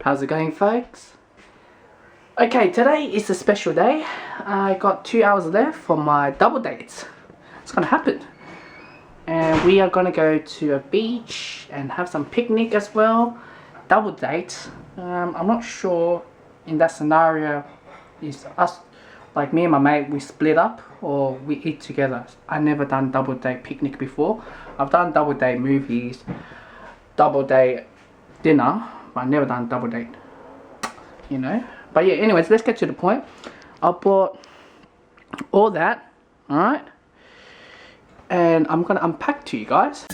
How's it going, folks? Okay, today is a special day. I got 2 hours left for my double dates. It's gonna happen. And we are gonna go to a beach and have some picnic as well. Double date. I'm not sure in that scenario is us, like me and my mate, we split up or we eat together. I never done double date picnic before. I've done double date movies, double date dinner, but I've never done double date, you know. But yeah, anyways, let's get to the point. I bought all that, alright, and I'm gonna unpack to you guys.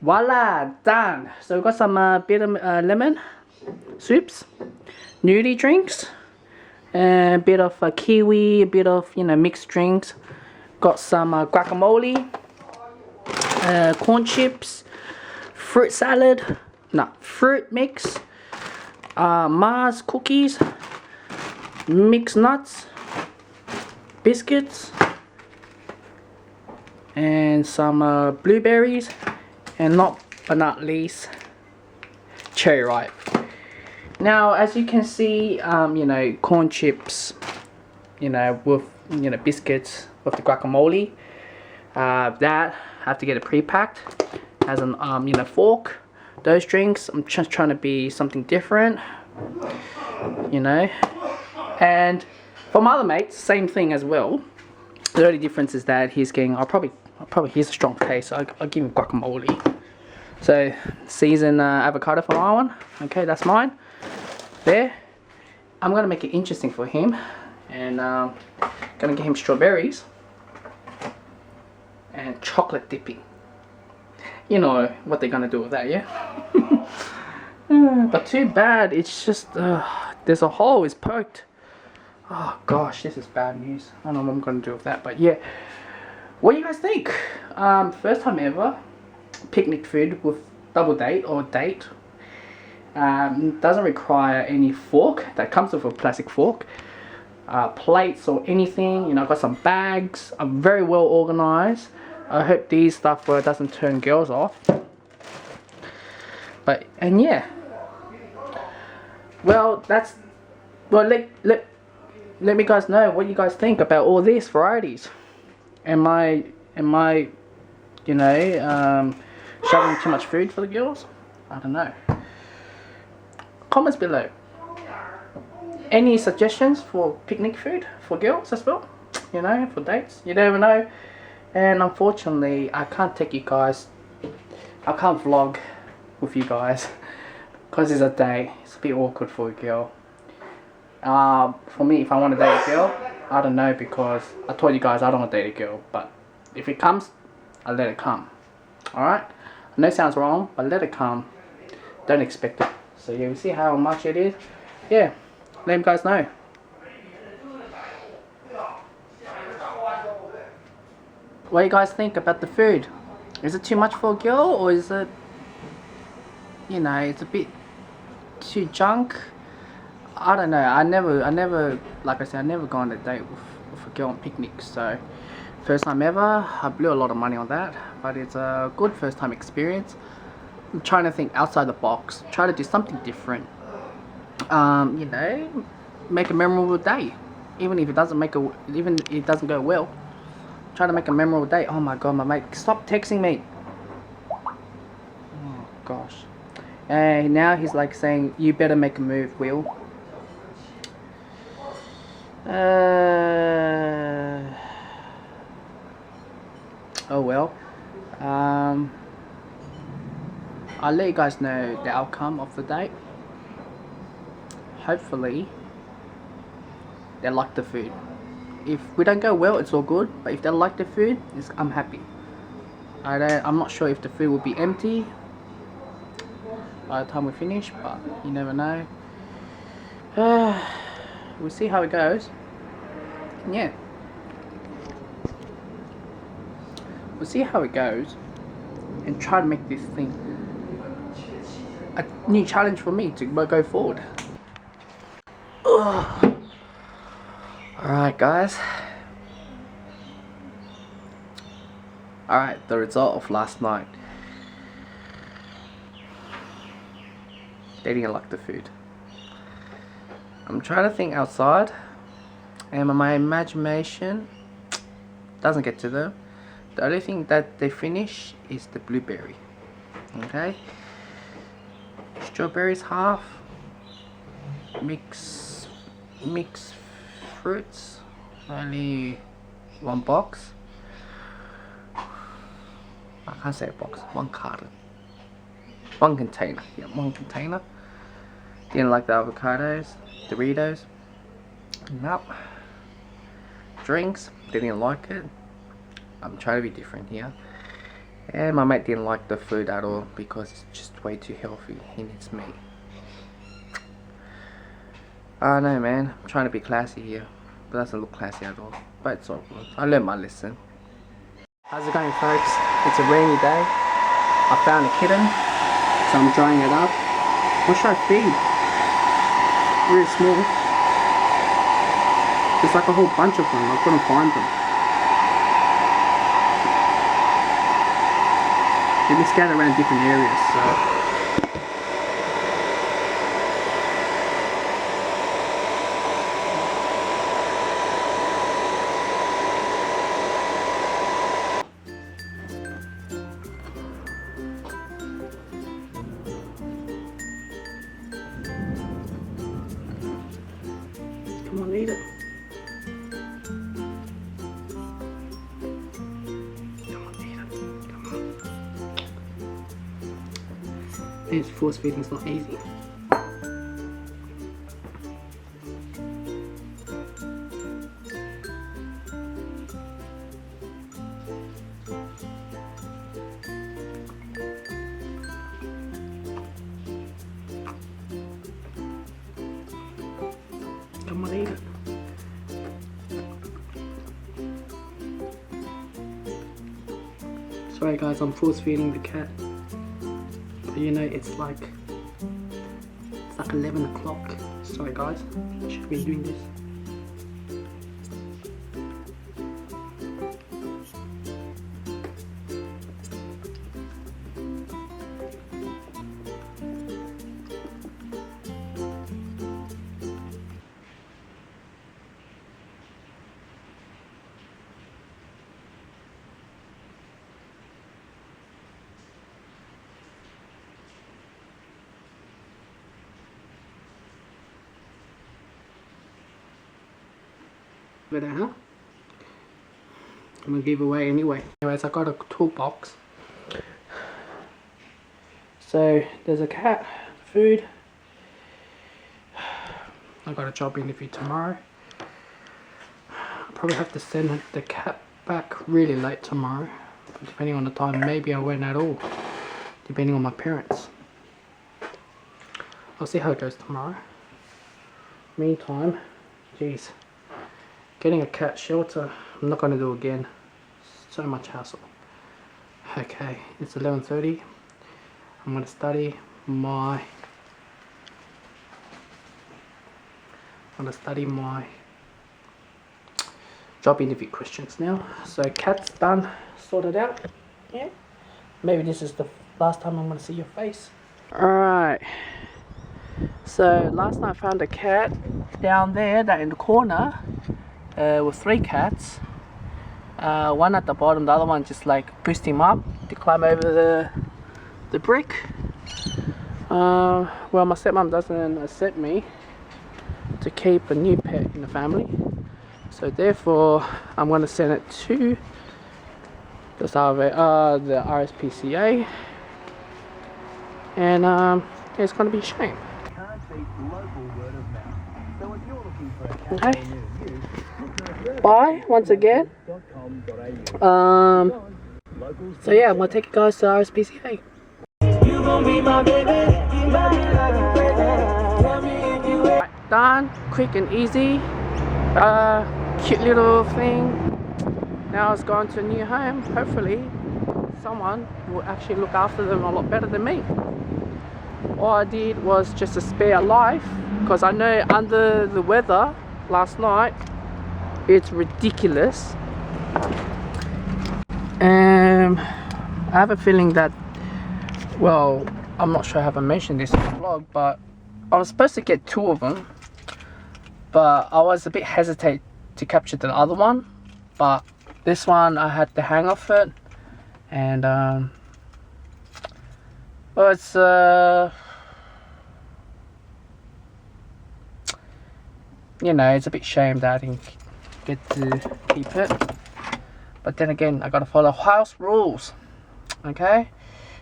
Voila, done. So we've got some bit of lemon soups, nudie drinks, and a bit of kiwi, a bit of, you know, mixed drinks. Got some guacamole, corn chips, fruit salad, fruit mix, Mars cookies, mixed nuts, biscuits, and some blueberries. And not but not least, cherry ripe. Now, as you can see, you know, corn chips, you know, with, you know, biscuits with the guacamole. That I have to get it pre-packed. Has an you know, fork. Those drinks, I'm just trying to be something different, you know. And for my other mates, same thing as well. The only difference is that he's getting, I'll probably he's a strong taste, so I'll give him guacamole. So seasoned avocado for my one. Okay, that's mine. There. I'm gonna make it interesting for him, and gonna get him strawberries and chocolate dipping. You know what they're gonna do with that, yeah. But too bad, it's just there's a hole, it's poked. Oh gosh, this is bad news. I don't know what I'm gonna do with that, but yeah. What do you guys think? First time ever picnic food with double date or date. Doesn't require any fork. That comes with a plastic fork. Plates or anything. You know, I've got some bags. I'm very well organized. I hope these stuff doesn't turn girls off. But, and yeah. Well, let me guys know what you guys think about all these varieties. Am I, you know, shoving too much food for the girls? I don't know. Comments below. Any suggestions for picnic food for girls as well? You know, for dates? You never know. And unfortunately, I can't take you guys. I can't vlog with you guys because it's a day. It's a bit awkward for a girl. For me, if I want to date a girl, I don't know, because I told you guys I don't want to date a girl, but if it comes, I'll let it come. Alright? I know it sounds wrong, but let it come. Don't expect it. So yeah, we see how much it is. Yeah, let you guys know. What do you guys think about the food? Is it too much for a girl, or is it, you know, it's a bit too junk? I don't know. I never, like I said, I never go on a date with for girl on picnics. So first time ever. I blew a lot of money on that, but it's a good first time experience. I'm trying to think outside the box, try to do something different. You know, make a memorable day, even if it doesn't go well. Try to make a memorable day. Oh my god, my mate, stop texting me. Oh gosh. And now he's like saying, you better make a move, Will. Oh well. I'll let you guys know the outcome of the date. Hopefully they like the food. If we don't go well, it's all good, but if they like the food, I'm happy. I'm not sure if the food will be empty by the time we finish, but you never know. We'll see how it goes. Yeah, we'll see how it goes and try to make this thing a new challenge for me to go forward. Alright guys, alright, the result of last night. They didn't like the food. I'm trying to think outside, and my imagination doesn't get to them. The only thing that they finish is the blueberry. Okay, strawberries half, mix fruits, only one box. I can't say a box, one carton, one container. Yeah, one container. Didn't like the avocados, Doritos. Nope. Drinks, didn't like it. I'm trying to be different here. And my mate didn't like the food at all because it's just way too healthy. He needs meat. I don't know, man. I'm trying to be classy here, but it doesn't look classy at all. But it's all good. I learned my lesson. How's it going, folks? It's a rainy day. I found a kitten, so I'm drying it up. What should I feed? Really small. There's like a whole bunch of them. I couldn't find them. They've been scattered around different areas, so. Come on, eat it. Come on, eat it. Come on. It's force feeding is not easy. Come on, eat it. Sorry guys, I'm force feeding the cat. But you know, it's like 11 o'clock. Sorry guys, I should be doing this. But I'm gonna give away anyway. Anyways, I got a toolbox. So there's a cat, food. I got a job interview tomorrow. I'll probably have to send the cat back really late tomorrow. Depending on the time, maybe I won't at all. Depending on my parents. I'll see how it goes tomorrow. Meantime, geez. Getting a cat shelter, I'm not going to do again. So much hassle. Okay, it's 11:30. I'm going to study my job interview questions now. So cat's done, sorted out. Yeah. Maybe this is the last time I'm gonna see your face. Alright. So last night I found a cat down there, that in the corner, with 3 cats. One at the bottom, the other one just like pushed him up to climb over the brick. Well, my stepmom doesn't accept me to keep a new pet in the family, so therefore I'm going to send it to the RSPCA, and it's going to be a shame. Okay. Bye once again. So yeah, I'm going to take you guys to RSPCA. Done, quick and easy. Cute little thing. Now it's going to a new home. Hopefully someone will actually look after them a lot better than me. All I did was just to spare life, because I know under the weather last night it's ridiculous, and I have a feeling that, well, I'm not sure I haven't mentioned this in the vlog, but I was supposed to get 2 of them, but I was a bit hesitant to capture the other one. But this one I had to hang off it, and well, it's you know, it's a bit shame that I didn't get to keep it, but then again, I gotta follow house rules. Okay,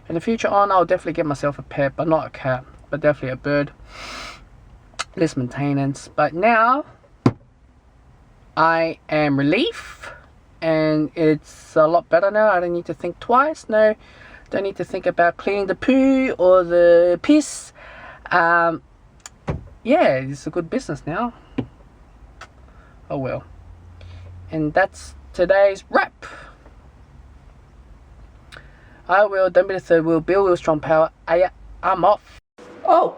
in the future on, I'll definitely get myself a pet, but not a cat, but definitely a bird. Less maintenance. But now I am relieved, and it's a lot better now. I don't need to think twice. No, don't need to think about cleaning the poo or the piss. Yeah, it's a good business now. Oh well. And that's today's wrap. I will, don't be the third wheel, Bill Will Strong Power. I'm off. Oh,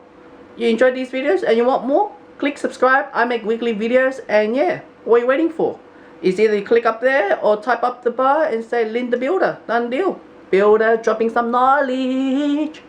you enjoyed these videos and you want more? Click subscribe. I make weekly videos, and yeah, what are you waiting for? Is either you click up there or type up the bar and say Lynn the Builder. Done deal. Builder dropping some knowledge.